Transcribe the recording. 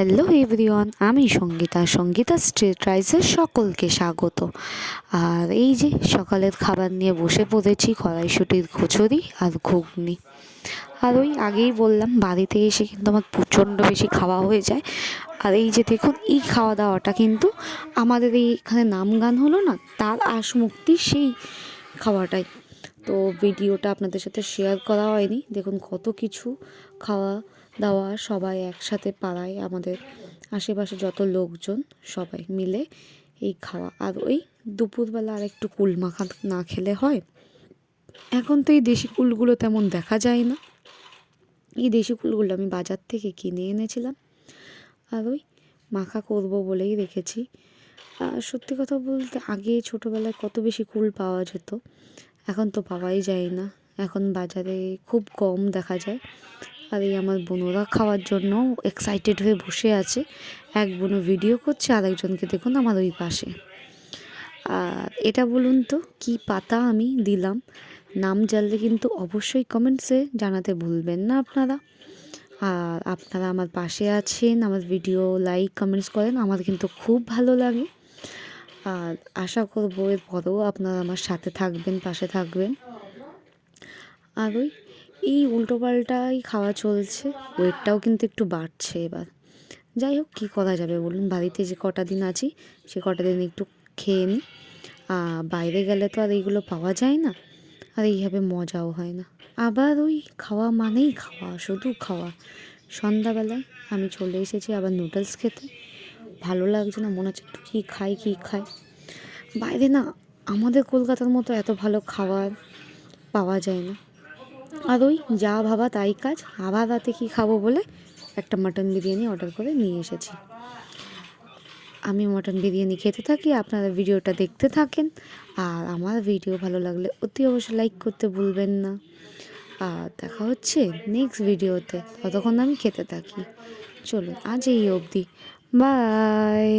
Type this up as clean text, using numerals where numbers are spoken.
Hello everyone, আমি Sangeeta street রাইসের সকলকে স্বাগত। আর এই যে সকালের খাবার নিয়ে বসে পড়েছি, কড়াইশুঁটির কচুরি আর ঘুগনি। আর ওই আগেই বললাম, বাড়িতে এসে কিন্তু আমার প্রচণ্ড বেশি খাওয়া হয়ে যায়। আর এই যে দেখুন, এই খাওয়া দাওয়াটা কিন্তু আমাদের এইখানে নাম গান হলো না, তার আসমুক্তির সেই খাওয়াটাই। তো ভিডিওটা আপনাদের সাথে শেয়ার করা হয়নি। দেখুন কত কিছু খাওয়া দাওয়া, সবাই একসাথে পাড়ায়, আমাদের আশেপাশে যত লোকজন সবাই মিলে এই খাওয়া। আর ওই দুপুরবেলা আর একটু কুল মাখা না খেলে হয়? এখন তো এই দেশি কুলগুলো তেমন দেখা যায় না। এই দেশি কুলগুলো আমি বাজার থেকে কিনে এনেছিলাম, আর ওই মাখা করব বলেই রেখেছি। সত্যি কথা বলতে, আগে ছোটোবেলায় কত বেশি কুল পাওয়া যেত, এখন তো পাওয়াই যায় না। এখন বাজারে খুব কম দেখা যায়। আর এই আমার বোনরা খাওয়ার জন্য এক্সাইটেড হয়ে বসে আছে। এক বোনও ভিডিও করছে, আর একজনকে দেখুন আমার ওই পাশে। আর এটা বলুন তো কি পাতা আমি দিলাম, নাম জানলে কিন্তু অবশ্যই কমেন্টসে জানাতে ভুলবেন না আপনারা। আর আপনারা আমার পাশে আছেন, আমার ভিডিও লাইক কমেন্টস করেন, আমার কিন্তু খুব ভালো লাগে। আর আশা করবো এরপরেও আপনারা আমার সাথে থাকবেন, পাশে থাকবেন। আর ওই এই উল্টোপাল্টাই খাওয়া চলছে, ওয়েটটাও কিন্তু একটু বাড়ছে এবার। যাই হোক, কী করা যাবে বলুন, বাড়িতে যে কটা দিন আছি সে কটা দিন একটু খেয়ে নিই। বাইরে গেলে তো আর এইগুলো পাওয়া যায় না, আর এইভাবে মজাও হয় না। আবার ওই খাওয়া মানেই খাওয়া, শুধু খাওয়া। সন্ধ্যাবেলায় আমি চলে এসেছি আবার নুডলস খেতে। ভালো লাগছে না, মনে হচ্ছে একটু কী খাই। বাইরে না আমাদের কলকাতার মতো এত ভালো খাবার পাওয়া যায় না। আর ওই যা ভাবা তাই কাজ, আবার রাতে কী খাবো বলে একটা মাটন বিরিয়ানি অর্ডার করে নিয়ে এসেছি। আমি মাটন বিরিয়ানি খেতে থাকি, আপনারা ভিডিওটা দেখতে থাকেন। আর আমার ভিডিও ভালো লাগলে অতি অবশ্যই লাইক করতে ভুলবেন না। আর দেখা হচ্ছে নেক্সট ভিডিওতে, ততক্ষণ আমি খেতে থাকি। চলুন আজ এই অবধি, বাই।